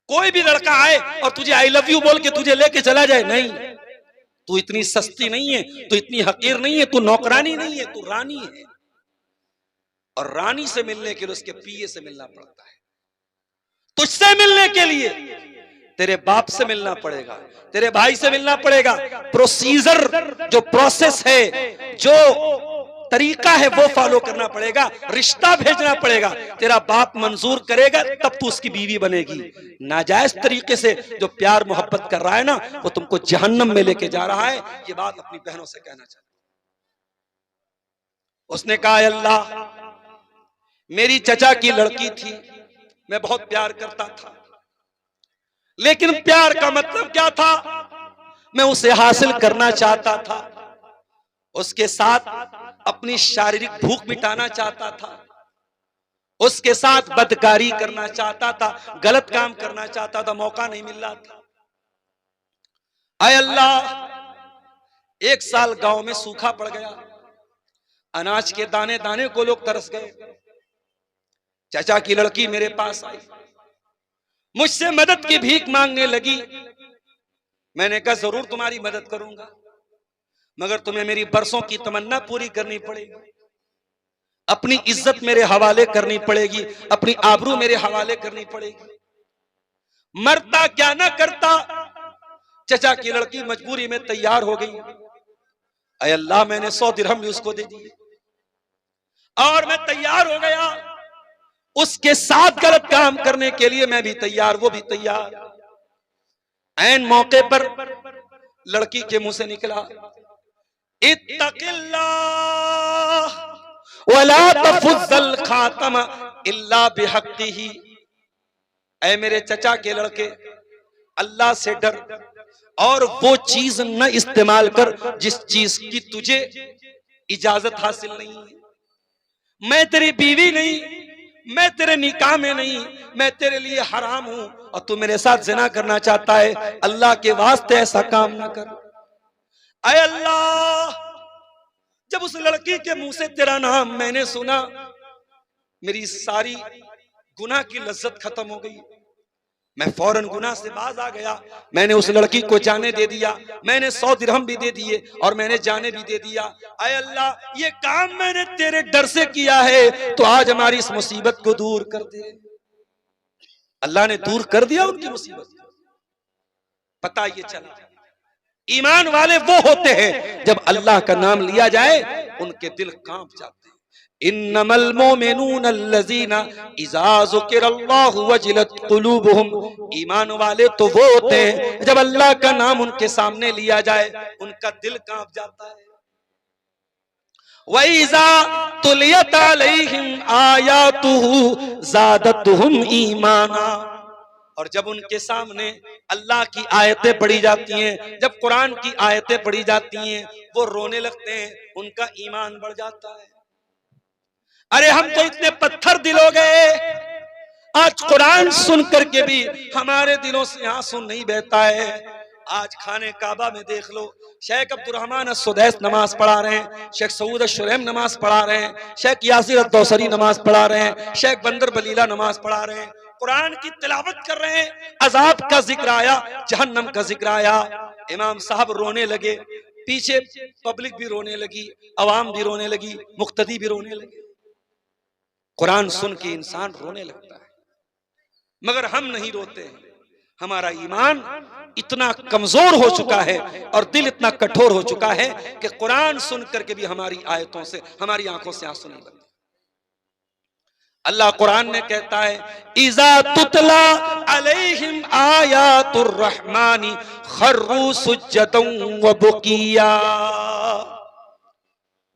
कोई भी लड़का आए और तुझे आई लव यू बोल के तुझे लेके चला जाए, नहीं, तू इतनी सस्ती नहीं है, तू इतनी हकीर नहीं है, तू नौकरानी नहीं है, तू रानी है। और रानी से मिलने के लिए उसके पीए से मिलना पड़ता है। तुझसे मिलने के लिए तेरे बाप से मिलना पड़ेगा, तेरे भाई से मिलना पड़ेगा। प्रोसीजर, जो प्रोसेस है, जो तरीका है, वो फॉलो करना पड़ेगा। रिश्ता भेजना पड़ेगा, तेरा बाप मंजूर करेगा तब तू उसकी बीवी बनेगी। नाजायज तरीके से जो प्यार मोहब्बत कर रहा है ना, वो तुमको जहन्नम में लेके जा रहा है। ये बात अपनी बहनों से कहना चाहता। उसने कहा, अल्लाह, मेरी चचा की लड़की थी, मैं बहुत प्यार करता था, लेकिन प्यार का मतलब क्या था? मैं उसे हासिल करना चाहता था, उसके साथ अपनी शारीरिक भूख मिटाना चाहता था, उसके साथ बदकारी करना चाहता था, गलत काम करना चाहता था, मौका नहीं मिल रहा था। आय अल्लाह, एक साल गांव में सूखा पड़ गया, अनाज के दाने दाने को लोग तरस गए। चाचा की लड़की मेरे पास आई, मुझसे मदद की भीख मांगने लगी। मैंने कहा, जरूर तुम्हारी मदद करूंगा, मगर तुम्हें मेरी बरसों की तमन्ना पूरी करनी पड़ेगी। अपनी इज्जत मेरे हवाले करनी पड़ेगी, अपनी आबरू मेरे हवाले करनी पड़ेगी। मरता क्या ना करता, चचा की लड़की मजबूरी में तैयार हो गई। अय अल्लाह, मैंने 100 दिरहम भी उसको दे दिए और मैं तैयार हो गया। उसके साथ गलत काम करने के लिए मैं भी तैयार, वो भी तैयार। ऐन मौके पर लड़की के मुंह से निकला, इत्तक़िल्लाह वला तफ़ुज़्ज़ल खातम इल्ला बिहक़्क़िही। ऐ मेरे चचा के लड़के, अल्लाह से डर और वो चीज न इस्तेमाल कर जिस चीज की तुझे इजाजत हासिल नहीं है। मैं तेरी बीवी नहीं, मैं तेरे निकाह में नहीं, मैं तेरे लिए हराम हूं और तू मेरे साथ ज़िना करना चाहता है। अल्लाह के वास्ते ऐसा काम ना कर। ऐ अल्लाह, जब उस लड़की के मुंह से तेरा नाम मैंने सुना, मेरी सारी गुनाह की लज्जत खत्म हो गई। मैं फौरन गुनाह से बाज आ गया। मैंने उस लड़की को जाने दे दिया, मैंने 100 दिरहम भी दे दिए और मैंने जाने भी दे दिया। ऐ अल्लाह, ये काम मैंने तेरे डर से किया है, तो आज हमारी इस मुसीबत को दूर कर दे। अल्लाह ने दूर कर दिया उनकी मुसीबत। पता ये चला, ईमान वाले वो होते हैं जब अल्लाह का नाम लिया जाए उनके दिल कांप जाते हैं। इन्नमल मोमिनून अल्लज़ीना इज़ा ज़ुकिरल्लाहु वजिलत क़ुलूबुहुम। ईमान वाले तो वो होते हैं जब अल्लाह का नाम उनके सामने लिया जाए उनका दिल कांप जाता है। व इज़ा तुलियत अलैहिम आयातुहु ज़ादतहुम ईमाना। और जब उनके सामने अल्लाह की आयतें पढ़ी जाती हैं, जब कुरान की आयतें पढ़ी जाती हैं, वो रोने लगते हैं, उनका ईमान बढ़ जाता है। अरे हम तो इतने पत्थर दिल हो गए, आज कुरान सुन करके भी हमारे दिलों से आंसू नहीं बहता है। आज खाने काबा में देख लो, शेख अब्दुर्रहमान अस्सुदैस नमाज पढ़ा रहे हैं, शेख सऊद शुरैम नमाज पढ़ा रहे हैं, शेख यासिर अद-दौसरी नमाज पढ़ा रहे हैं, शेख बंदर बलीला नमाज पढ़ा रहे हैं, कुरान की तिलावत कर रहे हैं। अजाब का जिक्र आया, जहन्नम का जिक्र आया, इमाम साहब रोने लगे, पीछे पब्लिक भी रोने लगी, अवाम भी रोने लगी, मुक्तदी भी रोने लगे। कुरान सुन के इंसान रोने लगता है, मगर हम नहीं रोते हैं। हमारा ईमान इतना कमजोर हो चुका है और दिल इतना कठोर हो चुका है कि कुरान सुन करके भी हमारी आयतों से, हमारी आंखों से आंसू नहीं बनते। अल्लाह कुरान में कहता है, इज़ा तुतला अलैहिम आयातुर रहमानी खर्रू सुज्जदन व बुकिया।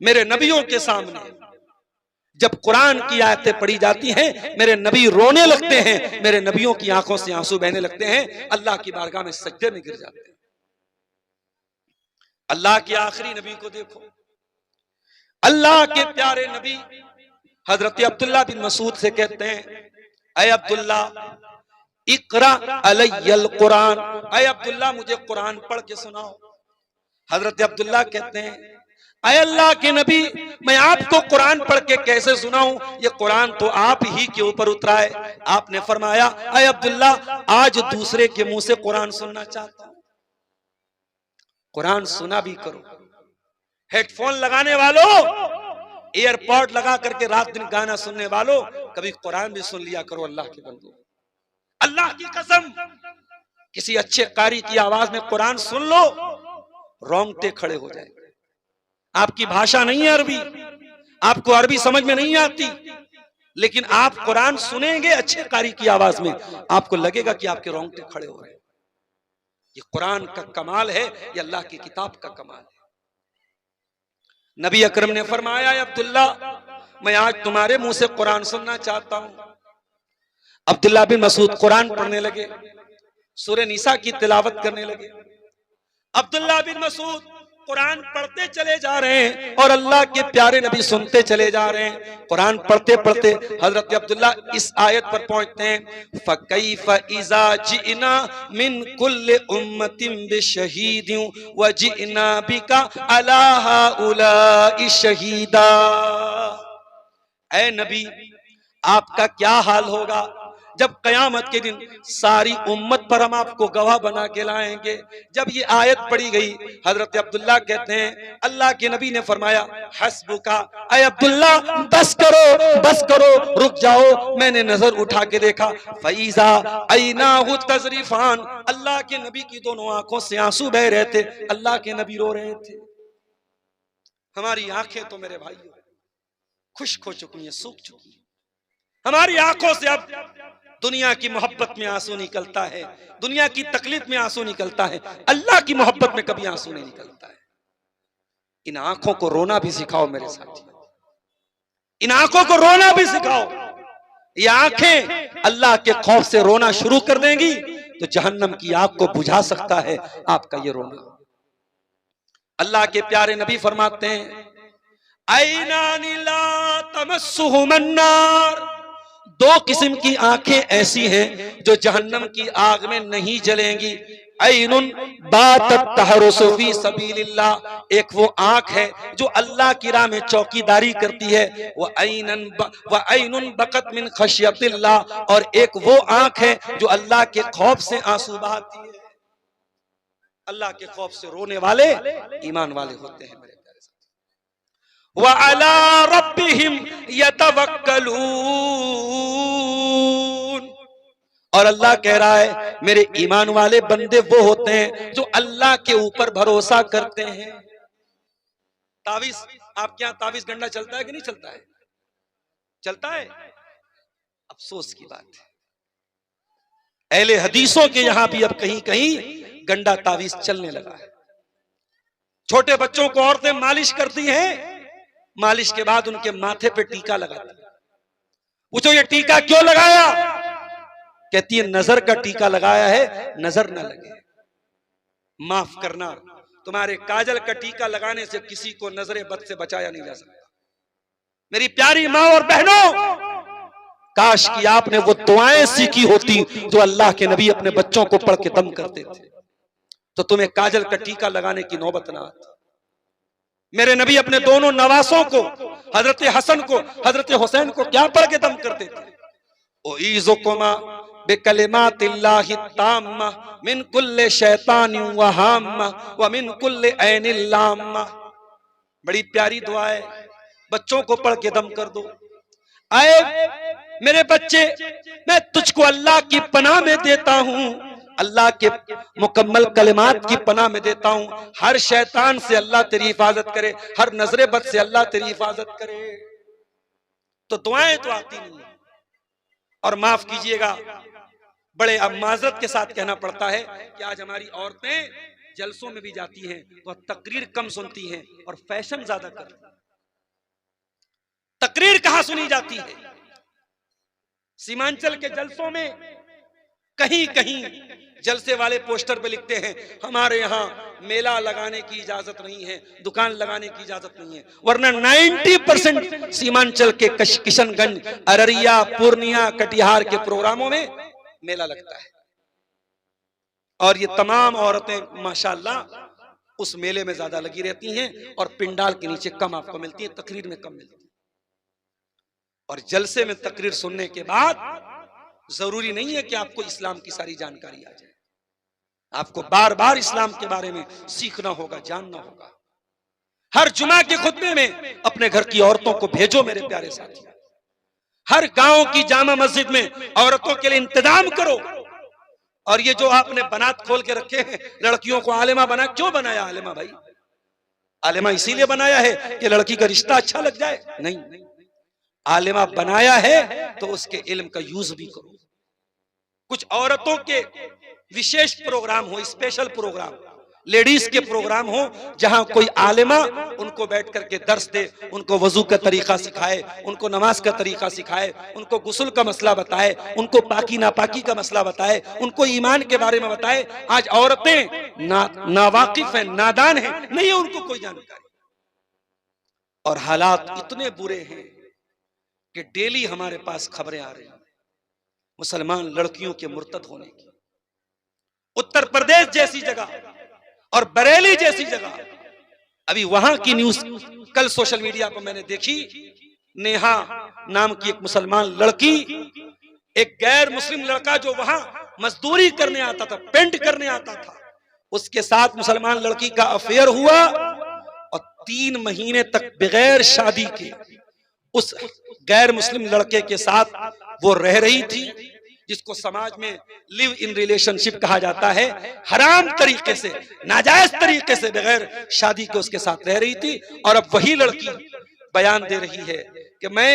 मेरे नबियों के सामने जब कुरान की आयतें पढ़ी जाती हैं, मेरे नबी रोने लगते हैं, मेरे नबियों की आंखों से आंसू बहने लगते हैं, अल्लाह की बारगाह में सजदे में गिर जाते हैं। अल्लाह के आखिरी नबी को देखो, अल्लाह के प्यारे नबी हजरत अब्दुल्ला बिन मसूद से कहते हैं, ऐ अब्दुल्ला इकरा अलैयल कुरान, ऐ अब्दुल्ला मुझे कुरान पढ़ के सुनाओ। हजरत अब्दुल्ला कहते हैं, अय अल्लाह के नबी, मैं आपको कुरान पढ़ के कैसे सुनाऊं, ये कुरान तो आप ही के ऊपर उतरा है। आपने फरमाया, अय अब्दुल्ला, आज दूसरे के मुंह से कुरान सुनना चाहता हूं, कुरान सुना भी करो। हेडफोन लगाने वालों, एयरपॉड लगा करके रात दिन गाना सुनने वालों, कभी कुरान भी सुन लिया करो। अल्लाह के बंदो, अल्लाह की कसम, किसी अच्छे कारी की आवाज में कुरान सुन लो, रोंगटे खड़े हो जाएंगे। आपकी भाषा नहीं है अरबी, आपको अरबी समझ में नहीं आती, लेकिन आप कुरान सुनेंगे अच्छे कारी की आवाज में, आपको लगेगा कि आपके रोंगटे खड़े हो रहे हैं। ये कुरान का कमाल है, ये अल्लाह की किताब का कमाल है। नबी अकरम ने फरमाया, अब्दुल्ला, मैं आज तुम्हारे मुंह से कुरान सुनना चाहता हूं। अब्दुल्ला बिन मसूद कुरान पढ़ने लगे, सूरह निसा की तिलावत करने लगे। अब्दुल्ला बिन मसूद कुरान पढ़ते चले जा रहे हैं और अल्लाह के प्यारे नबी सुनते चले जा रहे हैं। कुरान पढ़ते पढ़ते हजरत अब्दुल्ला इस आयत पर पहुंचते हैं, फकैफ इज़ा जिना मिन कुल्ल उम्मतिन बिशहीदिन व जिना बिका अला हाउलाई शहीदा। ऐ नबी, आपका क्या हाल होगा जब कयामत के दिन सारी उम्मत पर हम आपको गवाह बना के लाएंगे। जब ये आयत पढ़ी गई, हजरत अब्दुल्ला कहते हैं, अल्लाह के नबी ने फरमाया, हस्बुका, अय अब्दुल्ला, बस करो, बस करो, रुक जाओ। मैंने नजर उठा के देखा, फईजा ऐनाहु तजरीफान, अल्लाह के नबी की दोनों आंखों से आंसू बह रहे थे। अल्लाह के नबी रो रहे थे। हमारी आंखें तो मेरे भाइयों खुश्क हो चुकी हैं, सूख चुकी हैं। हमारी आंखों से अब दुनिया की मोहब्बत में आंसू निकलता है, दुनिया की तकलीफ में आंसू निकलता है, अल्लाह की मोहब्बत में कभी आंसू नहीं निकलता है। इन आंखों को रोना भी सिखाओ मेरे साथी, इन आंखों को रोना भी सिखाओ। ये आंखें अल्लाह के खौफ से रोना शुरू कर देंगी तो जहन्नम की आग को बुझा सकता है आपका ये रोना। अल्लाह के प्यारे नबी फरमाते हैं, ऐनानी ला तमस्सुहुमुन नार, दो किस्म की आंखें ऐसी हैं जो जहन्नम की आग में नहीं जलेंगी। ऐनुन बातत तहरुसु फी सबीलिल्लाह, एक वो आंख है जो अल्लाह की राह में चौकीदारी करती है। व ऐनुन बकत मिन खशियतिल्लाह, और एक वो आंख है जो अल्लाह के खौफ से आंसू बहाती है। अल्लाह के खौफ से रोने वाले ईमान वाले होते हैं मेरे प्यारे साथी। व अला रब्बिहिम यतवक्कलून, और अल्लाह कह रहा है मेरे ईमान वाले बंदे वो होते हैं जो अल्लाह के ऊपर भरोसा करते हैं। तावीज, आपके यहां तावीज गंडा चलता है कि नहीं चलता है? चलता है। अफसोस की बात है, अहले हदीसों के यहां भी अब कहीं कहीं गंडा तावीज चलने लगा है। छोटे बच्चों को औरतें मालिश करती हैं, मालिश के बाद उनके माथे पे टीका लगाती है। पूछो ये टीका क्यों लगाया? कहती है नजर का टीका लगाया है, नजर ना लगे। माफ करना, तुम्हारे काजल का टीका लगाने से किसी को नजरे बद से बचाया नहीं जा सकता। मेरी प्यारी माँ और बहनों, काश कि आपने वो दुआएं सीखी होती जो अल्लाह के नबी अपने बच्चों को पढ़ के दम करते थे, तो तुम्हें काजल का टीका लगाने की नौबत ना आती। मेरे नबी अपने दोनों नवासों को, हजरत हसन को, हजरत हुसैन को क्या पढ़ के दम करते थे? उईज़ुकुमा बिकलिमातिल्लाहि ताम्मा मिन कुल्ले शैतानिन व हाम्मा व मिन कुल्ले ऐनिल लाम्मा। बड़ी प्यारी दुआ है, बच्चों को पढ़ के दम कर दो। आए मेरे बच्चे, मैं तुझको अल्लाह की पनाह में देता हूं, अल्लाह के मुकम्मल कलिमात की पनाह में देता हूं। हर शैतान से अल्लाह तेरी हिफाजत करे, हर नजरे बद से अल्लाह तेरी हिफाजत करे। तो दुआएं तो आती नहीं है। और माफ कीजिएगा, बड़े अब माजरत के साथ कहना पड़ता है कि आज हमारी औरतें जलसों में भी जाती हैं तो तकरीर कम सुनती हैं और फैशन ज्यादा करती हैं। तकरीर कहां सुनी जाती है? सीमांचल के जलसों में कहीं कहीं जलसे वाले पोस्टर पे लिखते हैं हमारे यहाँ मेला लगाने की इजाजत नहीं है, दुकान लगाने की इजाजत नहीं है, वरना 90% सीमांचल के किशनगंज, अररिया, पूर्णिया, कटिहार के प्रोग्रामों में मेला लगता है। और ये तमाम औरतें माशाल्लाह उस मेले में ज्यादा लगी रहती हैं और पिंडाल के नीचे कम आपको मिलती है, तकरीर में कम मिलती है। और जलसे में तकरीर सुनने के बाद जरूरी नहीं है कि आपको इस्लाम की सारी जानकारी आ जाए। आपको बार बार इस्लाम के बारे में सीखना होगा, जानना होगा। हर जुमा के खुतबे में अपने घर की औरतों को भेजो मेरे प्यारे साथी। हर गांव की जामा मस्जिद में औरतों के लिए इंतजाम करो। और ये जो आपने बनात खोल के रखे हैं, लड़कियों को आलिमा बना, क्यों बनाया आलिमा भाई? आलिमा इसीलिए बनाया है कि लड़की का रिश्ता अच्छा लग जाए? नहीं, आलिमा बनाया है तो उसके इल्म का यूज भी करो। कुछ औरतों के विशेष प्रोग्राम हो, स्पेशल प्रोग्राम, लेडीज के प्रोग्राम हो, जहां कोई आलिमा उनको बैठ करके दर्स दे, उनको वजू का तरीका सिखाए, उनको नमाज का तरीका सिखाए, उनको गुस्ल का मसला बताए, उनको पाकी नापाकी का मसला बताए, उनको ईमान के बारे में बताए। आज औरतें नावाकिफ हैं, नादान हैं, नहीं है उनको कोई जानकारी। और हालात इतने बुरे हैं कि डेली हमारे पास खबरें आ रही हैं मुसलमान लड़कियों के मुर्तद होने की। उत्तर प्रदेश जैसी जगह और बरेली जैसी जगह, अभी वहां की न्यूज कल सोशल मीडिया पर मैंने देखी। नेहा नाम की एक मुसलमान लड़की, एक गैर मुस्लिम लड़का जो वहां मजदूरी करने आता था, पेंट करने आता था, उसके साथ मुसलमान लड़की का अफेयर हुआ और 3 महीने तक बगैर शादी के उस गैर मुस्लिम लड़के के साथ वो रह रही थी, जिसको समाज में लिव इन रिलेशनशिप कहा जाता है। हराम तरीके से, नाजायज तरीके से बगैर शादी के उसके साथ रह रही थी। और अब वही लड़की बयान दे रही है कि मैं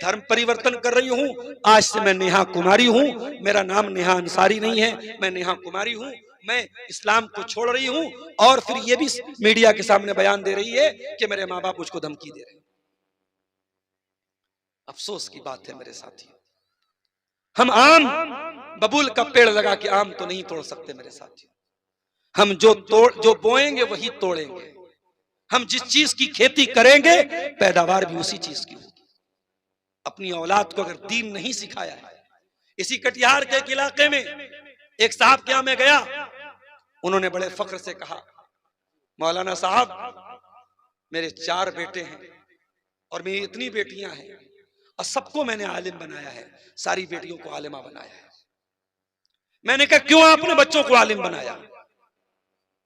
धर्म परिवर्तन कर रही हूं, आज से मैं नेहा कुमारी हूं, मेरा नाम नेहा अंसारी नहीं है, मैं नेहा कुमारी हूं, मैं इस्लाम को छोड़ रही हूं। और फिर ये भी मीडिया के सामने बयान दे रही है कि मेरे माँ बाप मुझको धमकी दे रहे हैं। अफसोस की बात है मेरे साथियों, हम आम बबूल का पेड़ लगा के आम तो नहीं तोड़ सकते मेरे साथियों। हम जो बोएंगे वही तोड़ेंगे। हम जिस चीज की खेती करेंगे पैदावार भी उसी चीज की होगी। अपनी औलाद को अगर दीन नहीं सिखाया है, इसी कटिहार के एक इलाके में एक साहब के यहाँ मैं गया, उन्होंने बड़े फख्र से कहा, मौलाना साहब मेरे 4 बेटे हैं और मेरी इतनी बेटियां हैं और सबको मैंने आलिम बनाया है, सारी बेटियों को आलिमा बनाया है। मैंने कहा क्यों आपने बच्चों को आलिम बनाया?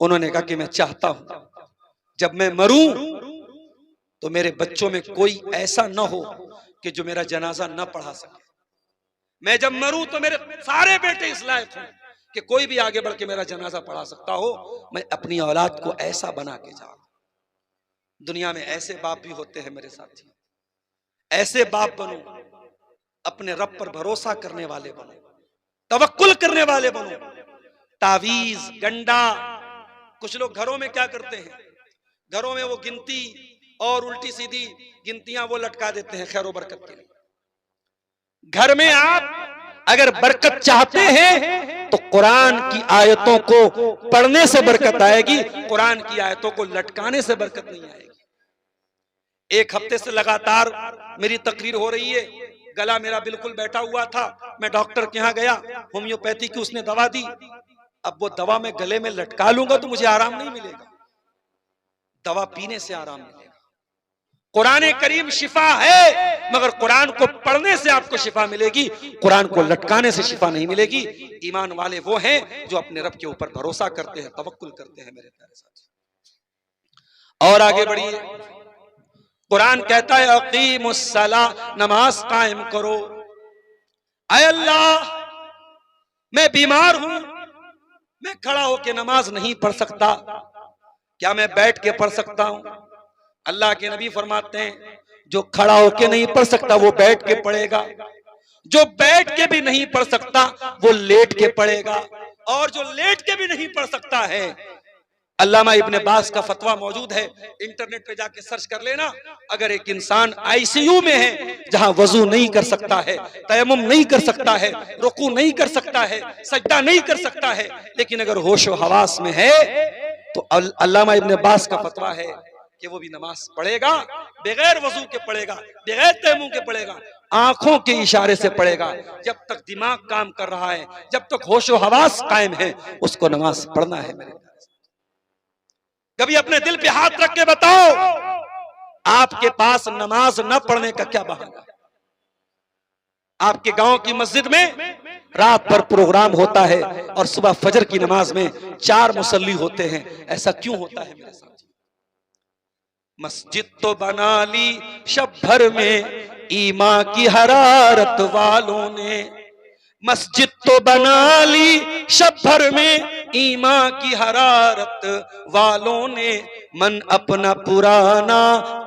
उन्होंने कहा कि मैं चाहता हूं जब मैं मरूं तो मेरे बच्चों में कोई ऐसा न हो कि जो मेरा जनाजा न पढ़ा सके। मैं जब मरूं तो मेरे सारे बेटे इस लायक हों कि कोई भी आगे बढ़ के मेरा जनाजा पढ़ा सकता हो। मैं अपनी औलाद को ऐसा बना के जाऊं। दुनिया में ऐसे बाप भी होते हैं मेरे साथी, ऐसे बाप बनो, अपने रब पर भरोसा करने वाले बनो, तवक्कुल करने वाले बनो। तावीज, गंडा, कुछ लोग घरों में क्या करते हैं, घरों में वो गिनती और उल्टी सीधी गिनतियां वो लटका देते हैं खैर बरकत के लिए। घर में आप अगर बरकत चाहते हैं तो कुरान की आयतों को पढ़ने से बरकत आएगी, कुरान की आयतों को लटकाने से बरकत नहीं आएगी। 1 हफ्ते से लगातार मेरी तकरीर हो रही है, गला मेरा बिल्कुल बैठा हुआ था। मैं डॉक्टर के यहाँ गया, होम्योपैथी की उसने दवा दी। अब वो दवा मैं गले में लटका लूंगा तो मुझे आराम नहीं मिलेगा, दवा पीने से आराम मिलेगा। कुरान करीम शिफा है, मगर कुरान को पढ़ने से आपको शिफा मिलेगी, कुरान को लटकाने से शिफा नहीं मिलेगी। ईमान वाले वो हैं जो अपने रब के ऊपर भरोसा करते हैं, तवक्कुल करते हैं मेरे प्यारे साथी। और आगे बढ़िए, कुरान कहता है अकीमुस्सला, नमाज कायम करो। ऐ अल्लाह मैं बीमार हूं, मैं खड़ा होकर नमाज नहीं पढ़ सकता, क्या मैं बैठ के पढ़ सकता हूं? अल्लाह के नबी फरमाते हैं जो खड़ा होके नहीं पढ़ सकता वो बैठ के पढ़ेगा, जो बैठ के भी नहीं पढ़ सकता वो लेट के पढ़ेगा, और जो लेट के भी नहीं पढ़ सकता है, अल्लामा इब्ने बास का फतवा मौजूद है, इंटरनेट पे जाके सर्च कर लेना। अगर एक इंसान आईसीयू में है, जहां वजू नहीं कर सकता है, तयम्मुम नहीं कर सकता है, रुकू नहीं कर सकता है, सजदा नहीं कर सकता है, लेकिन अगर होश व हवास में है तो अल्लामा इब्ने बास का फतवा है कि वो भी नमाज पढ़ेगा, बगैर वजू के पढ़ेगा, बगैर तयम्मुम के पढ़ेगा, आंखों के इशारे से पढ़ेगा। जब तक दिमाग काम कर रहा है, जब तक होश व हवास कायम है, उसको नमाज पढ़ना है मेरे। कभी अपने दिल पे हाथ रख के बताओ, आपके पास नमाज न पढ़ने का क्या बहाना? आपके गांव की मस्जिद में रात भर प्रोग्राम होता है और सुबह फजर की नमाज में 4 मुसल्ली होते हैं, ऐसा क्यों होता है मेरे साथ? मस्जिद तो बना ली शब भर में ईमा की हरारत वालों ने, मस्जिद तो बना ली शब भर में ईमा की हरारत वालों ने, मन अपना पुराना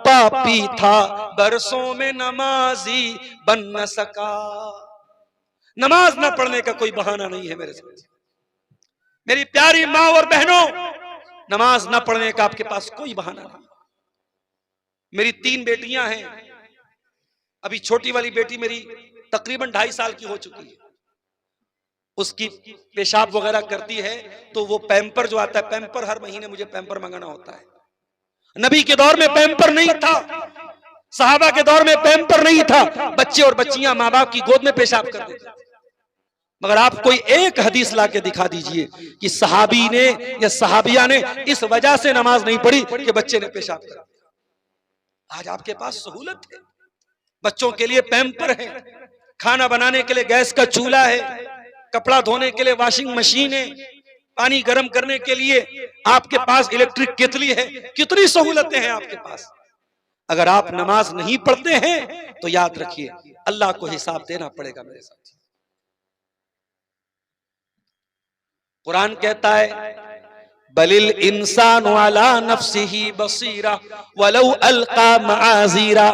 पापी था बरसों में नमाजी बन न सका। नमाज न पढ़ने का कोई बहाना नहीं है मेरे साथ। मेरी प्यारी माँ और बहनों, नमाज न पढ़ने का आपके पास कोई बहाना नहीं। मेरी 3 बेटियां हैं, अभी छोटी वाली बेटी मेरी तकरीबन 2.5 साल की हो चुकी है। उसकी पेशाब वगैरह करती है तो वो पैम्पर जो आता है, पैम्पर हर महीने मुझे पैम्पर मंगाना होता है। नबी के दौर में पैम्पर नहीं था, सहाबा के दौर में पैम्पर नहीं था, बच्चे और बच्चियां माँ बाप की गोद में पेशाब कर देते। मगर आप कोई एक हदीस ला के दिखा दीजिए कि सहाबी ने या सहाबिया ने इस वजह से नमाज नहीं पढ़ी कि बच्चे ने पेशाब कर दिया। आज आपके पास सहूलत है, बच्चों के लिए पैम्पर है, खाना बनाने के लिए गैस का चूल्हा है, कपड़ा धोने के लिए वॉशिंग मशीन है, पानी गर्म करने के लिए आपके पास इलेक्ट्रिक केतली है, कितनी सहूलतें हैं आपके पास। अगर आप नमाज नहीं पढ़ते हैं तो याद रखिए अल्लाह को हिसाब देना पड़ेगा मेरे साथ। कुरान कहता है बलिल इंसान अला नफ्सिही बसीरा वलौ अलका माजीरा।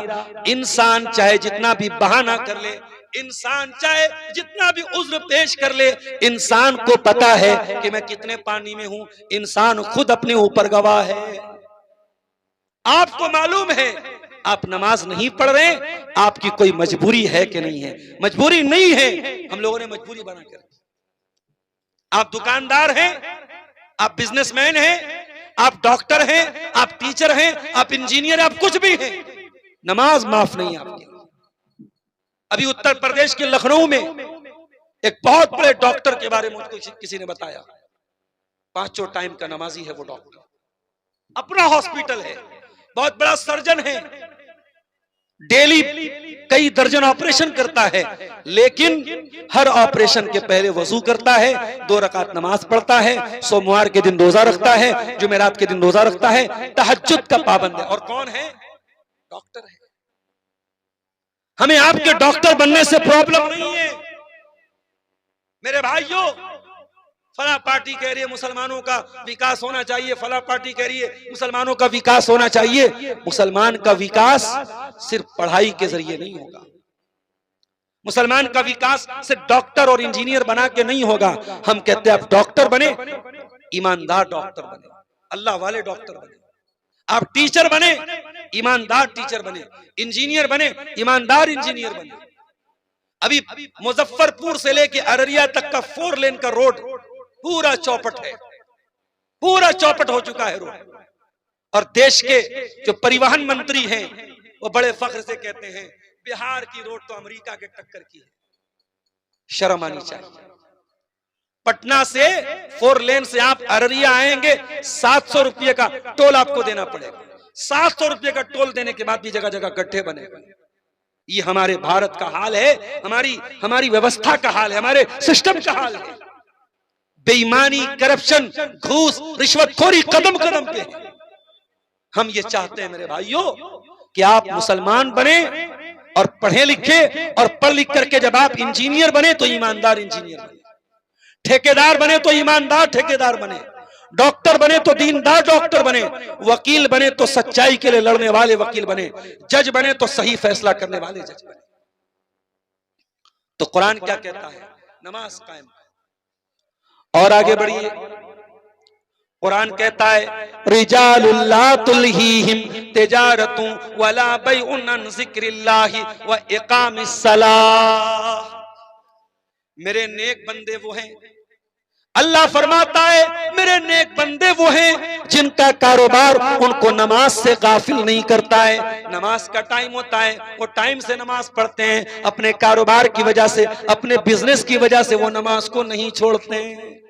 इंसान चाहे जितना भी बहाना कर ले, इंसान चाहे जितना भी उज्र पेश कर ले, इंसान को पता है कि मैं कितने पानी में हूं। इंसान खुद अपने ऊपर गवाह है। आपको मालूम है आप नमाज नहीं पढ़ रहे, आपकी कोई मजबूरी है कि नहीं है? मजबूरी नहीं है, हम लोगों ने मजबूरी बना कर। आप दुकानदार हैं, आप बिजनेसमैन हैं, आप डॉक्टर हैं, आप टीचर हैं, आप इंजीनियर, आप कुछ भी हैं, नमाज माफ नहीं आपकी। अभी उत्तर प्रदेश के लखनऊ में एक बहुत बड़े डॉक्टर के बारे में मुझको किसी ने बताया, 5 टाइम का नमाजी है वो डॉक्टर, अपना हॉस्पिटल है, बहुत बड़ा सर्जन है, डेली कई दर्जन ऑपरेशन करता है, लेकिन हर ऑपरेशन के पहले वजू करता है, 2 रकात नमाज पढ़ता है, सोमवार के दिन रोजा रखता है, जुमेरात के दिन रोजा रखता है, तहज्जुद का पाबंद है। और कौन है? डॉक्टर है। हमें आपके डॉक्टर बनने से प्रॉब्लम नहीं है मेरे भाइयों। फला पार्टी कह रही है मुसलमानों का विकास होना चाहिए, फला पार्टी कह रही है मुसलमानों का विकास होना चाहिए। मुसलमान का विकास सिर्फ पढ़ाई के जरिए नहीं होगा, मुसलमान का विकास सिर्फ डॉक्टर और इंजीनियर बना के नहीं होगा। हम कहते हैं आप डॉक्टर बने, ईमानदार डॉक्टर बने, अल्लाह वाले डॉक्टर बने। आप टीचर बने, ईमानदार टीचर बने, इंजीनियर बने, ईमानदार इंजीनियर बने। अभी मुजफ्फरपुर से लेके अररिया तक का 4 लेन का रोड पूरा चौपट है, पूरा चौपट हो चुका है रोड। और देश के जो परिवहन मंत्री हैं वो बड़े फख्र से कहते हैं बिहार की रोड तो अमेरिका के टक्कर की है। शर्म आनी चाहिए। पटना से 4 लेन से आप अररिया आएंगे, 700 रुपये का टोल आपको देना पड़ेगा। 700 रुपये का टोल देने के बाद भी जगह जगह गड्ढे बने हुए। ये हमारे भारत का हाल है, हमारी व्यवस्था का हाल है, हमारे सिस्टम का हाल है। बेईमानी, करप्शन, घूस, रिश्वतखोरी कदम कदम पे है। हम ये चाहते हैं मेरे भाइयों कि आप मुसलमान बने और पढ़े लिखे, और पढ़ लिख करके जब आप इंजीनियर बने तो ईमानदार इंजीनियर बने, ठेकेदार बने तो ईमानदार ठेकेदार बने, डॉक्टर बने तो दीनदार डॉक्टर बने, वकील बने तो सच्चाई के लिए लड़ने वाले वकील बने, जज बने तो सही फैसला करने वाले जज बने। तो कुरान क्या कहता है? नमाज कायम। और आगे बढ़िए, कुरान कहता है रिजालुल्ला तुल्हीहिम तिजारतु वला बैउन अन जिक्रिल्लाहि व इकामिस्सलाह। मेरे नेक बंदे वो हैं, अल्लाह फरमाता है मेरे नेक बंदे वो हैं जिनका कारोबार उनको नमाज से गाफिल नहीं करता है। नमाज का टाइम होता है, वो टाइम से नमाज पढ़ते हैं, अपने कारोबार की वजह से, अपने बिजनेस की वजह से वो नमाज को नहीं छोड़ते हैं।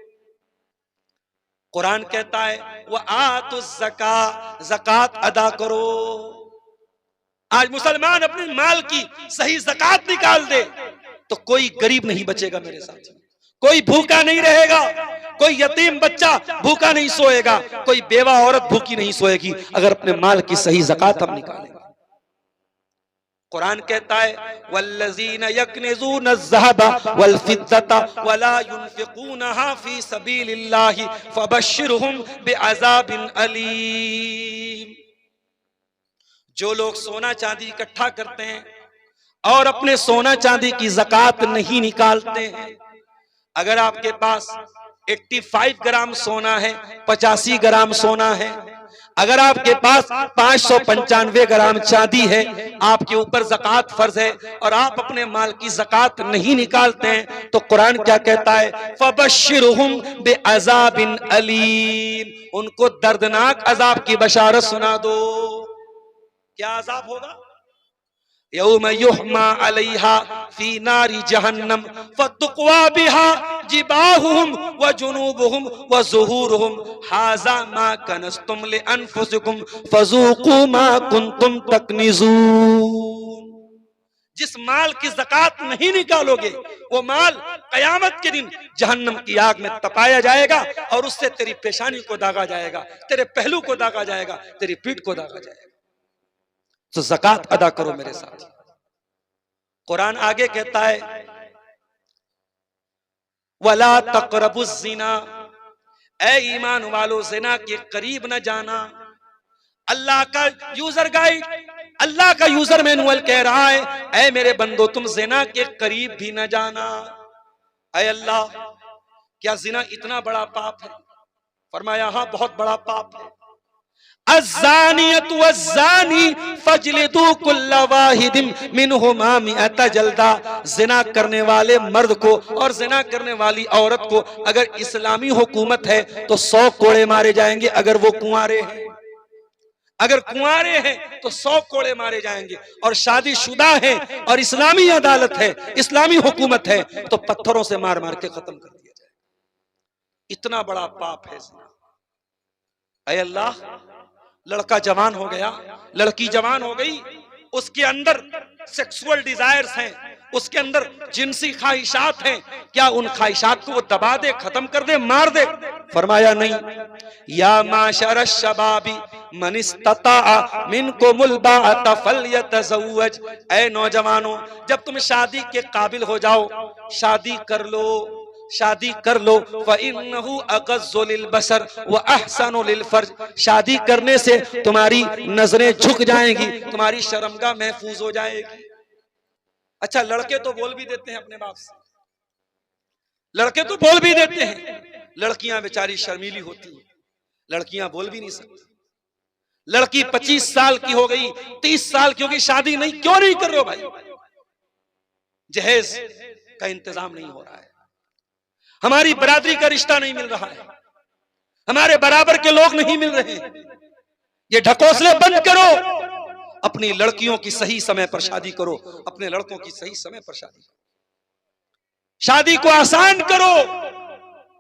कुरान कहता है वह आतु ज़का, ज़कात अदा करो। आज मुसलमान अपने माल की सही ज़कात निकाल दे तो कोई गरीब नहीं बचेगा मेरे साथ, कोई भूखा नहीं रहेगा, कोई यतीम बच्चा भूखा नहीं सोएगा, कोई बेवा औरत भूखी नहीं सोएगी अगर अपने माल की सही ज़कात हम निकालेंगे। कुरान कहता है वल्लज़ीना यकनिज़ून अज़्ज़हबा वल फ़िद्दता वला युनफ़िक़ूनहा फ़ी सबीलिल्लाहि फ़बश्शिरहुम बिअज़ाबिन अलीम। जो लोग सोना चांदी इकट्ठा करते हैं और अपने सोना चांदी की ज़कात नहीं निकालते हैं, अगर आपके पास 85 ग्राम सोना है, 85 ग्राम सोना है, अगर आपके पास 595 ग्राम चांदी है, आपके ऊपर ज़कात फर्ज है और आप अपने माल की ज़कात नहीं निकालते हैं, तो कुरान क्या कहता है फबश्शिरहुम बिअज़ाबिन अलीम, उनको दर्दनाक अजाब की बशारत सुना दो। क्या अजाब होगा? यौम युहमा अलैहा फी नारी जहन्नम फतुक़वा बिहा जिबाहुहुम व जुनूबुहुम व ज़ुहूरुहुम हाज़ा मा कनज़्तुम लिअन्फुसिकुम फ़ज़ूक़ू मा कुन्तुम तकनिज़ून। जिस माल की ज़कात नहीं निकालोगे वो माल क़यामत के दिन जहन्नम की आग में तपाया जाएगा और उससे तेरी पेशानी को दागा जाएगा, तेरे पहलू को दागा जाएगा, तेरी पीठ को दागा जाएगा। तो ज़कात अदा करो मेरे साथ। कुरान आगे कहता है वला तक़रबुज़्ज़िना, ऐ ईमान वालो ज़िना के करीब न जाना। अल्लाह का यूजर गाइड, अल्लाह का यूजर मैनुअल कह रहा है ऐ मेरे बंदो तुम ज़िना के करीब भी न जाना। ऐ अल्लाह, क्या ज़िना इतना बड़ा पाप है? फरमाया हाँ बहुत बड़ा पाप है। अज़्ज़ानियतु वज़्ज़ानी फजलिदू कुल्ला वाहिदिम मिनहुमा मिअता जल्दा। ज़िना करने वाले मर्द को और ज़िना करने वाली औरत को अगर इस्लामी हुकूमत है तो 100 कोड़े मारे जाएंगे। अगर वो कुंवारे हैं, अगर कुंवारे हैं तो 100 कोड़े मारे जाएंगे, और शादीशुदा है और इस्लामी अदालत है, इस्लामी हुकूमत है तो पत्थरों से मार मार के खत्म कर दिया जाएगा। इतना बड़ा पाप है ज़िना। ऐ अल्लाह, लड़का जवान हो गया, लड़की जवान हो गई, उसके अंदर सेक्सुअल डिजायर्स हैं, उसके अंदर जिनसी ख्वाहिशात हैं, क्या उन ख्वाहिशात को वो दबा दे, खत्म कर दे, मार दे? फरमाया नहीं। या माशर शबाबी मन इस्तता मिनकुमुल बाअता फल्यतज़व्वज। ऐ नौजवानों, जब तुम शादी के काबिल हो जाओ शादी कर लो, शादी कर लो। फ़इन्नहु अग़ज़्ज़ु लिलबसर व अहसनु लिलफ़र्ज। शादी करने से तुम्हारी नजरें झुक जाएंगी, तुम्हारी शर्मगाह महफूज हो जाएगी। अच्छा, लड़के तो बोल भी देते हैं अपने बाप से, लड़के तो बोल भी देते हैं, लड़कियां बेचारी शर्मीली होती हैं, लड़कियां बोल भी नहीं सकती। लड़की 25 साल की हो गई, 30 साल की हो गई, शादी नहीं, क्यों नहीं कर रहे हो भाई? जहेज का इंतजाम नहीं हो रहा है, हमारी बरादरी का रिश्ता नहीं मिल रहा है, हमारे बराबर के लोग नहीं मिल रहे हैं। ये ढकोसले बंद करो, अपनी लड़कियों की सही समय पर शादी करो, अपने लड़कों की सही समय पर शादी करो, शादी को आसान करो।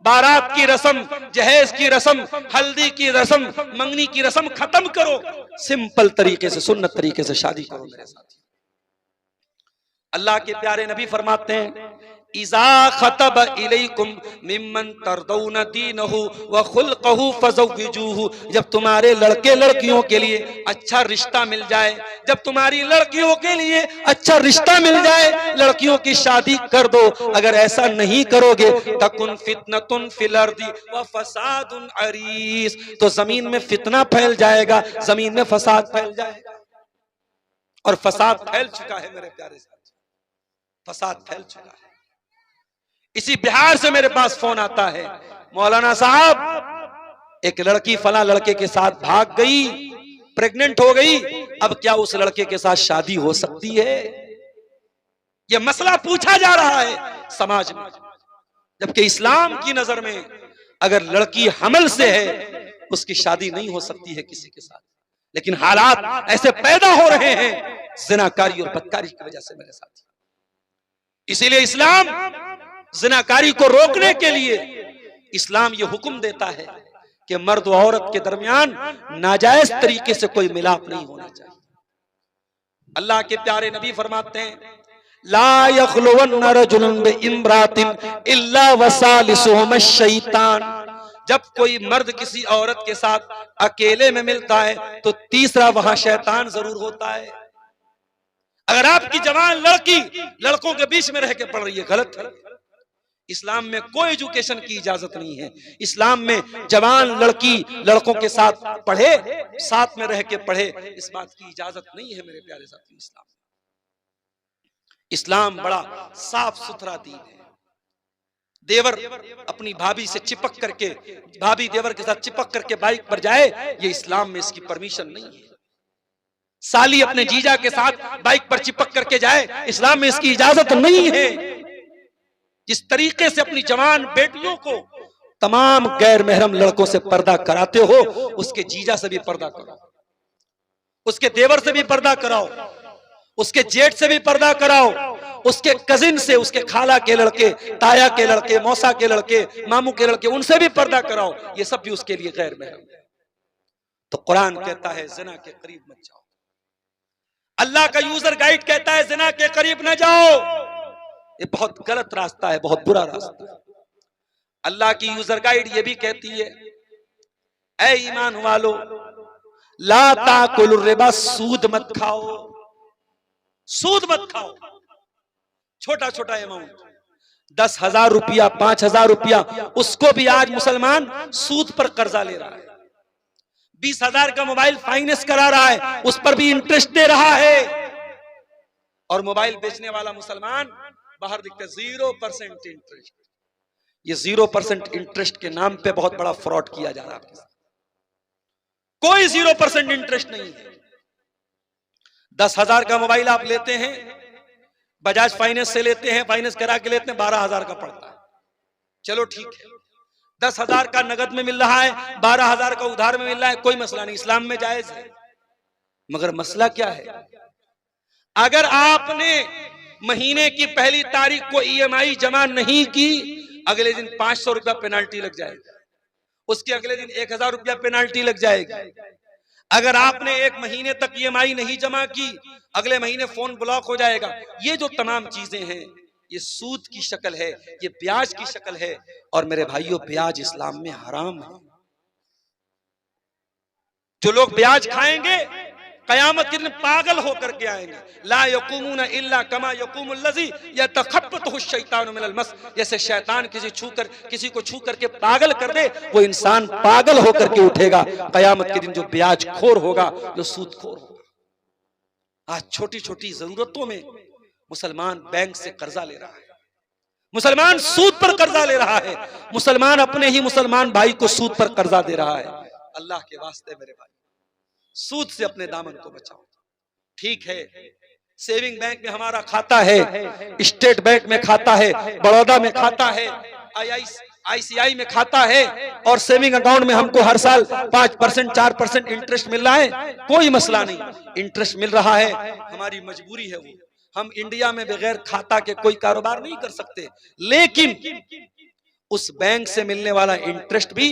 बारात की रस्म, जहेज की रस्म, हल्दी की रस्म, मंगनी की रस्म खत्म करो, सिंपल तरीके से, सुन्नत तरीके से शादी करो मेरे साथ। अल्लाह के प्यारे नबी फरमाते हैं इज़ा खतब इलैकुम मिम्मन तरदौन दीनहु व खुल्क़हु फज़व्विजूहु। जब तुम्हारे लड़के लड़कियों के लिए अच्छा रिश्ता मिल जाए, जब तुम्हारी लड़कियों के लिए अच्छा रिश्ता मिल जाए, लड़कियों की शादी कर दो। अगर ऐसा नहीं करोगे तकुन फितनतुन फिल अर्दी व फसादुन अरीस, तो जमीन में फितना फैल जाएगा, जमीन में फसाद फैल जाएगा। और फसाद फैल चुका है मेरे प्यारे साथी, फसाद फैल चुका है। इसी बिहार से मेरे पास फोन आता है, मौलाना साहब एक लड़की फला लड़के के साथ भाग गई, प्रेग्नेंट हो गई, अब क्या उस लड़के के साथ शादी हो सकती है? यह मसला पूछा जा रहा है समाज में, जबकि इस्लाम की नजर में अगर लड़की हमल से है उसकी शादी नहीं हो सकती है किसी के साथ। लेकिन हालात ऐसे पैदा हो रहे हैं जिनाकारी और बदकारी की वजह से मेरे साथी। इसीलिए इस्लाम जिनाकारी को रोकने के लिए इस्लाम ये हुक्म देता है कि मर्द और औरत के दरमियान नाजायज तरीके से कोई मिलाप नहीं होना चाहिए। अल्लाह के प्यारे नबी फरमाते हैं, ला यखलुवन्ना रजुलन बिइम्रातिन इल्ला वसालिसुहुम शैतान। जब कोई मर्द किसी औरत के साथ अकेले में मिलता है तो तीसरा वहां शैतान जरूर होता है। अगर आपकी जवान लड़की लड़कों के बीच में रह के पढ़ रही है, गलत है। इस्लाम में कोई एजुकेशन की इजाजत नहीं है। इस्लाम में जवान लड़की लड़कों के साथ पढ़े, साथ में रह के पढ़े, इस बात की इजाजत नहीं है मेरे प्यारे साथी। इस्लाम बड़ा साफ सुथरा दीन है। देवर अपनी भाभी से चिपक करके, भाभी देवर के साथ चिपक करके बाइक पर जाए, ये इस्लाम में इसकी परमिशन नहीं है। साली अपने जीजा के साथ बाइक पर चिपक करके जाए, इस्लाम में इसकी इजाजत नहीं है। जिस तरीके से अपनी जवान बेटियों को तमाम गैर महरम लड़कों से पर्दा कराते हो, उसके जीजा से भी पर्दा करो, उसके देवर से भी पर्दा कराओ, उसके जेठ से भी पर्दा कराओ, उसके कजिन से, उसके खाला के लड़के, ताया के लड़के, मौसा के लड़के, मामू के लड़के, उनसे भी पर्दा कराओ। ये सब भी उसके लिए गैर महरम है। तो कुरान कहता है जिना के करीब मत जाओ। अल्लाह का यूजर गाइड कहता है जिना के करीब न जाओ। ये बहुत गलत रास्ता है, बहुत बुरा रास्ता है। अल्लाह की यूजर गाइड ये भी कहती है, ऐ ईमान वालो, ला ताकुलुर रिबा, सूद मत खाओ, सूद मत खाओ। छोटा छोटा अमाउंट, 10,000 रुपया, 5,000 रुपया, उसको भी आज मुसलमान सूद पर कर्जा ले रहा है। 20,000 का मोबाइल फाइनेंस करा रहा है, उस पर भी इंटरेस्ट दे रहा है। और मोबाइल बेचने वाला मुसलमान बाहर दिखता है 0% इंटरेस्ट। ये 0% इंटरेस्ट के नाम पे बहुत बड़ा फ्रॉड किया जा रहा है। कोई 0% इंटरेस्ट नहीं है। 10,000 का मोबाइल आप लेते हैं, बजाज फाइनेंस से लेते हैं, फाइनेंस करा के लेते हैं, 12,000 का पड़ता है। चलो ठीक है, 10,000 का नगद में मिल रहा है, 12,000 का उधार में मिल रहा है, कोई मसला नहीं, इस्लाम में जायज है। मगर मसला क्या है, अगर आपने महीने की पहली तारीख को EMI जमा नहीं की, अगले दिन 500 रुपया पेनाल्टी लग जाएगी, उसके अगले दिन 1,000 रुपया पेनाल्टी लग जाएगी। अगर आपने एक महीने तक EMI नहीं जमा की, अगले महीने फोन ब्लॉक हो जाएगा। ये जो तमाम चीजें हैं, ये सूद की शक्ल है, ये ब्याज की शक्ल है। और मेरे भाइयों, ब्याज इस्लाम में हराम है। जो लोग ब्याज खाएंगे कयामत के दिन पागल होकर के आएंगे। ला यकुमुना इल्ला कमा यकुमुल लज़ी यतखब्बतहु शैतानु मिनल मस। जैसे शैतान किसी को छू करके पागल कर दे, वो इंसान पागल होकर के उठेगा कयामत के दिन। जो ब्याज खोर होगा, जो सूद खोर होगा। आज छोटी छोटी जरूरतों में मुसलमान बैंक से कर्जा ले रहा है, मुसलमान सूद पर कर्जा ले रहा है, मुसलमान अपने ही मुसलमान भाई को सूद पर कर्जा दे रहा है। अल्लाह के वास्ते मेरे भाई, सूद से अपने दामन को बचाओ। ठीक है, सेविंग बैंक में हमारा खाता है, स्टेट बैंक में खाता है, बड़ौदा में खाता है, ICICI में खाता है, और सेविंग अकाउंट में हमको हर साल 5% 4% इंटरेस्ट मिल रहा है। कोई मसला नहीं, इंटरेस्ट मिल रहा है, हमारी मजबूरी है वो। हम इंडिया में बगैर खाता के कोई कारोबार नहीं कर सकते, लेकिन उस बैंक से मिलने वाला इंटरेस्ट भी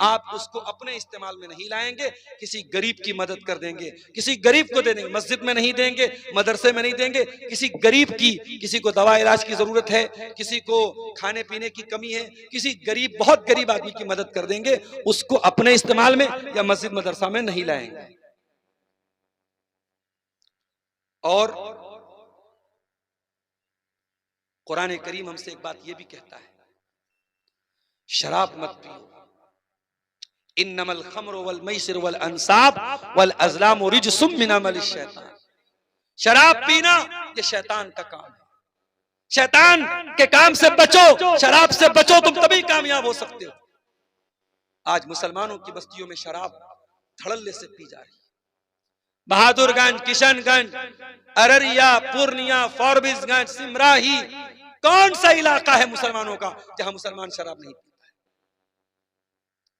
आप उसको अपने इस्तेमाल में नहीं लाएंगे, किसी गरीब की मदद कर देंगे, किसी गरीब को दे देंगे। मस्जिद में नहीं देंगे, मदरसे में नहीं देंगे, किसी गरीब की, किसी को दवा इलाज की जरूरत है, किसी को खाने पीने की कमी है, किसी गरीब, बहुत गरीब आदमी की मदद कर देंगे, उसको अपने इस्तेमाल में या मस्जिद मदरसा में नहीं लाएंगे। और कुरान करीम हमसे एक बात यह भी कहता है, शराब मत पियो। इन्नमल खम्रु वल मैसिर वल अंसाब वल अज़लामु रिज्सुम मिन अमलि शैतान। शराब पीना ये शैतान का काम है। शैतान के काम से बचो, शराब से बचो, तुम तभी कामयाब हो सकते हो। आज मुसलमानों की बस्तियों में शराब धड़ल्ले से पी जा रही है। बहादुरगंज, किशनगंज, अररिया, पूर्णिया, फॉरबिसगंज, सिमराही, कौन सा इलाका है मुसलमानों का जहां मुसलमान शराब नहीं पीता है?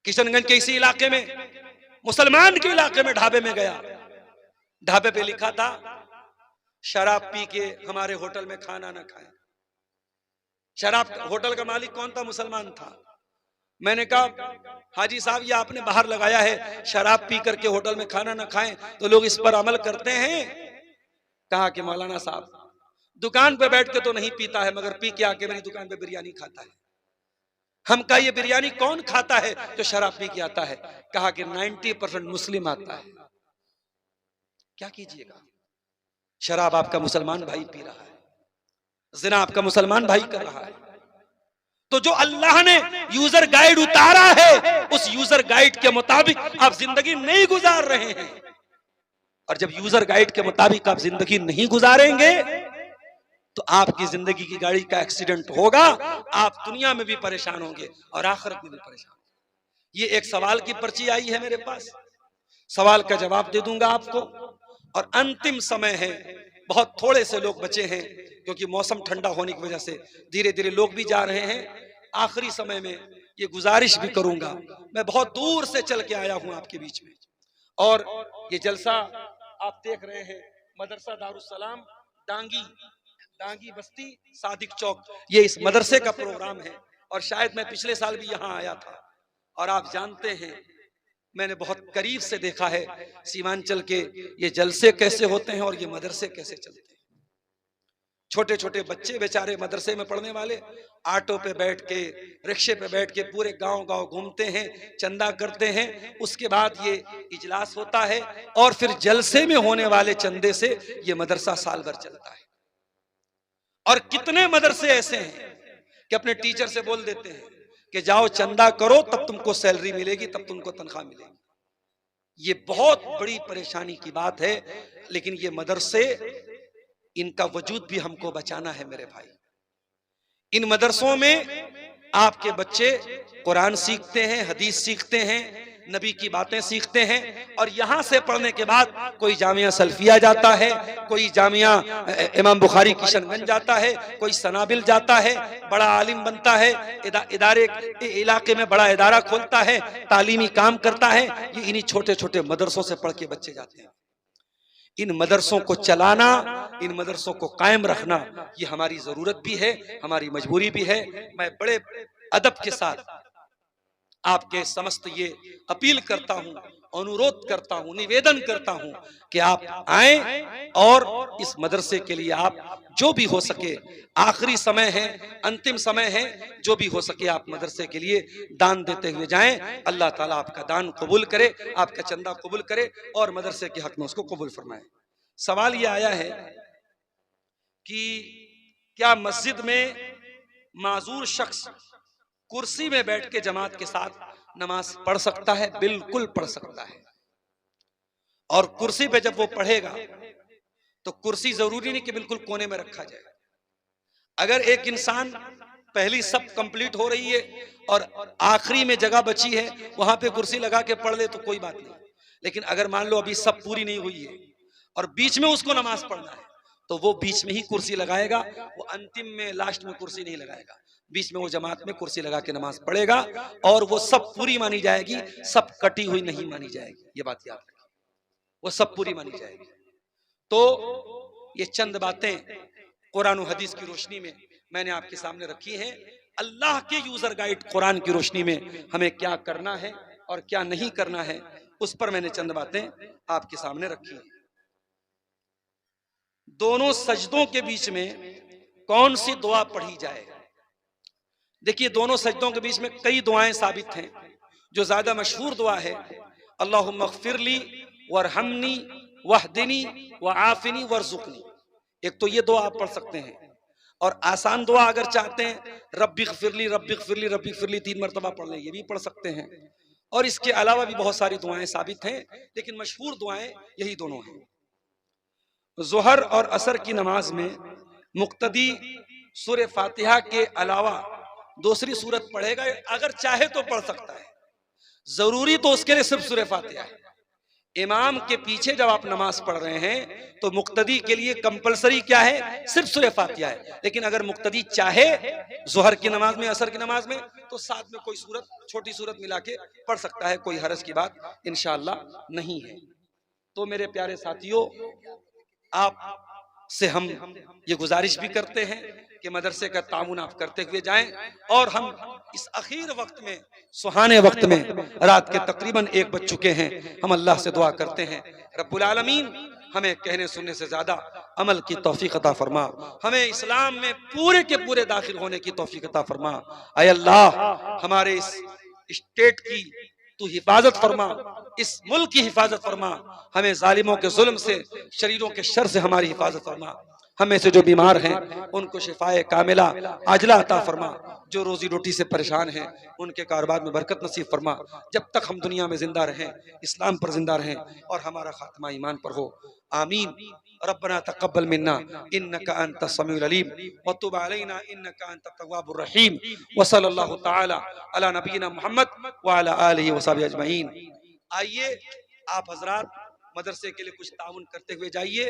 किशनगंज के इसी इलाके में, मुसलमान के इलाके में ढाबे में गया, ढाबे पे लिखा था शराब पी के हमारे होटल में खाना ना खाएं। शराब, होटल का मालिक कौन था? मुसलमान था। मैंने कहा हाजी साहब ये आपने बाहर लगाया है शराब पी करके होटल में खाना ना खाएं तो लोग इस पर अमल करते हैं। कहा कि मौलाना साहब दुकान पे बैठ के तो नहीं पीता है मगर पी के आके मेरी दुकान पे बिरयानी खाता है। हम कहा ये बिरयानी कौन खाता है जो शराब पी के आता है? कहा कि 90% मुस्लिम आता है। क्या कीजिएगा, शराब आपका मुसलमान भाई पी रहा है, जिना आपका मुसलमान भाई कर रहा है। तो जो अल्लाह ने यूजर गाइड उतारा है उस यूजर गाइड के मुताबिक आप जिंदगी नहीं गुजार रहे हैं। और जब यूजर गाइड के मुताबिक आप जिंदगी नहीं गुजारेंगे तो आपकी जिंदगी की गाड़ी का एक्सीडेंट होगा, आप दुनिया में भी परेशान होंगे और आखिरत में भी परेशान होंगे। ये एक सवाल की पर्ची आई है मेरे पास, सवाल का जवाब दे दूंगा आपको। और अंतिम समय है, बहुत थोड़े से लोग बचे हैं क्योंकि मौसम ठंडा होने की वजह से धीरे धीरे लोग भी जा रहे हैं। आखिरी समय में ये गुजारिश भी करूंगा, मैं बहुत दूर से चल के आया हूं आपके बीच में और ये जलसा आप देख रहे हैं मदरसा दारुस्सलाम डांगी बस्ती सादिक चौक, ये इस मदरसे का प्रोग्राम है। और शायद मैं पिछले साल भी यहाँ आया था और आप जानते हैं मैंने बहुत करीब से देखा है सीमांचल के ये जलसे कैसे होते हैं और ये मदरसे कैसे चलते हैं। छोटे छोटे बच्चे बेचारे मदरसे में पढ़ने वाले ऑटो पे बैठ के रिक्शे पे बैठ के पूरे गांव गांव घूमते हैं, चंदा करते हैं। उसके बाद ये इजलास होता है और फिर जलसे में होने वाले चंदे से ये मदरसा साल भर चलता है। और कितने मदरसे ऐसे हैं कि अपने टीचर से बोल देते हैं कि जाओ चंदा करो तब तुमको सैलरी मिलेगी, तब तुमको तनख्वाह मिलेगी। ये बहुत बड़ी परेशानी की बात है, लेकिन ये मदरसे इनका वजूद भी हमको बचाना है मेरे भाई। इन मदरसों में आपके बच्चे कुरान सीखते हैं, हदीस सीखते हैं, नबी की बातें सीखते हैं। और यहाँ से पढ़ने के बाद कोई जामिया सल्फिया जाता है, कोई जामिया इमाम बुखारी किशनगंज जाता है, कोई सनाबिल जाता है, बड़ा आलिम बनता है, इदारे इलाके में बड़ा इदारा खोलता है, तालीमी काम करता है। ये इन्हीं छोटे छोटे मदरसों से पढ़ के बच्चे जाते हैं। इन मदरसों को चलाना, इन मदरसों को कायम रखना ये हमारी जरूरत भी है, हमारी मजबूरी भी है। मैं बड़े अदब के साथ आपके समस्त ये अपील करता हूं, अनुरोध करता हूं, निवेदन करता हूं कि आप आएं और इस मदरसे के लिए आप जो भी हो सके, आखिरी समय है, अंतिम समय है, जो भी हो सके आप मदरसे के लिए दान देते हुए जाएं। अल्लाह ताला आपका दान कबूल करे, आपका चंदा कबूल करे और मदरसे के हक में उसको कबूल फरमाए। सवाल ये आया है कि क्या मस्जिद में माजूर शख्स कुर्सी में बैठ के जमात के साथ नमाज पढ़ सकता है? बिल्कुल पढ़ सकता है। और कुर्सी पे जब वो पढ़ेगा तो कुर्सी जरूरी नहीं कि बिल्कुल कोने में रखा जाए। अगर एक इंसान पहली सब कंप्लीट हो रही है और आखिरी में जगह बची है, वहां पे कुर्सी लगा के पढ़ ले तो कोई बात नहीं। लेकिन अगर मान लो अभी सब पूरी नहीं हुई है और बीच में उसको नमाज पढ़ना है तो वो बीच में ही कुर्सी लगाएगा, वो अंतिम में लास्ट में कुर्सी नहीं लगाएगा। बीच में वो जमात में कुर्सी लगा के नमाज पढ़ेगा और वो सब पूरी मानी जाएगी, सब कटी हुई नहीं मानी जाएगी। ये बात याद रखिए, वो सब पूरी मानी जाएगी। तो ये चंद बातें कुरान और हदीस की रोशनी में मैंने आपके सामने रखी हैं। अल्लाह के यूजर गाइड कुरान की रोशनी में हमें क्या करना है और क्या नहीं करना है, उस पर मैंने चंद बातें आपके सामने रखी हैं। दोनों सजदों के बीच में कौन सी दुआ पढ़ी जाए? देखिए, दोनों सजदों के बीच में कई दुआएं साबित हैं। जो ज्यादा मशहूर दुआ है, अल्लाहुम्मा ग़फ़िरली वरहमनी वहदिनी वआफ़िनी वरज़ुक़नी। एक तो ये दुआ आप पढ़ सकते हैं। और आसान दुआ अगर चाहते हैं, रब्बी ग़फ़िरली रब्बी ग़फ़िरली रब्बी ग़फ़िरली 3 मरतबा पढ़ लें, ये भी पढ़ सकते हैं। और इसके अलावा भी बहुत सारी दुआएं साबित हैं, लेकिन मशहूर दुआएं यही दोनों हैं। ज़ोहर और असर की नमाज में मुक्तदी सूरह फातिहा के अलावा दूसरी सूरत पढ़ेगा, अगर चाहे तो पढ़ सकता है। जरूरी तो उसके लिए सिर्फ सूरह फातिहा है। इमाम के पीछे जब आप नमाज पढ़ रहे हैं तो मुक्तदी के लिए कंपलसरी क्या है? सिर्फ सूरह फातिहा है। लेकिन अगर मुक्तदी चाहे ज़ोहर की नमाज में, असर की नमाज में, तो साथ में कोई सूरत, छोटी सूरत मिला के पढ़ सकता है, कोई हरज की बात इंशाअल्लाह नहीं है। तो मेरे प्यारे साथियों, आप से हम ये गुजारिश भी करते हैं कि मदरसे का ताउन आप करते हुए जाएं। और हम इस अखीर वक्त में, सुहाने वक्त में, रात के तकरीबन 1 बज चुके हैं, हम अल्लाह से दुआ करते हैं रब्बुल आलमीन हमें कहने सुनने से ज्यादा अमल की तौफीक अता फरमा, हमें इस्लाम में पूरे के पूरे दाखिल होने की तौफीक अता फरमा। ऐ अल्लाह हमारे इस स्टेट की तू हिफाजत फरमा, इस मुल्क की हिफाजत फरमा, हमें जालिमों के जुल्म से, शरीरों के शर से हमारी हिफाजत फरमा। हमें से जो बीमार हैं उनको शिफाए कामिला आजला अता फरमा, जो रोजी रोटी से परेशान हैं उनके कारोबार में बरकत नसीब फरमा। जब तक हम दुनिया में जिंदा रहें, इस्लाम पर जिंदा रहें और हमारा खात्मा ईमान पर हो। आमीन। रब्बना तक़ब्बल मिन्ना इन्नका अंतस समीउल अलीम व तुब अलैना इन्नका अंतत तव्वाबुर रहीम व सल्लल्लाहु तआला अला नबीना मुहम्मद व अला आलिहि व सहबिहि अजमईन। आइए आप हजरात मदरसे के लिए कुछ ताउन करते हुए जाइए,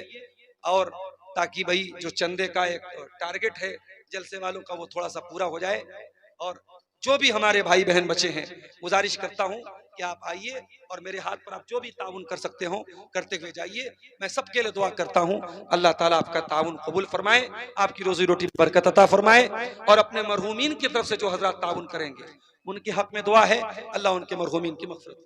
और ताकि भाई जो चंदे का एक टारगेट है जलसे वालों का वो थोड़ा सा पूरा हो जाए। और जो भी हमारे भाई बहन बचे हैं, गुजारिश करता हूं कि आप आइए और मेरे हाथ पर आप जो भी ताउन कर सकते हो करते हुए जाइए। मैं सबके लिए दुआ करता हूं, अल्लाह ताला आपका ताउन कबूल फरमाए, आपकी रोजी रोटी बरकत अता फरमाए। और अपने मरहूमीन की तरफ से जो हजरत ताउन करेंगे उनके हक में दुआ है, अल्लाह उनके मरहूमीन की मग़फ़िरत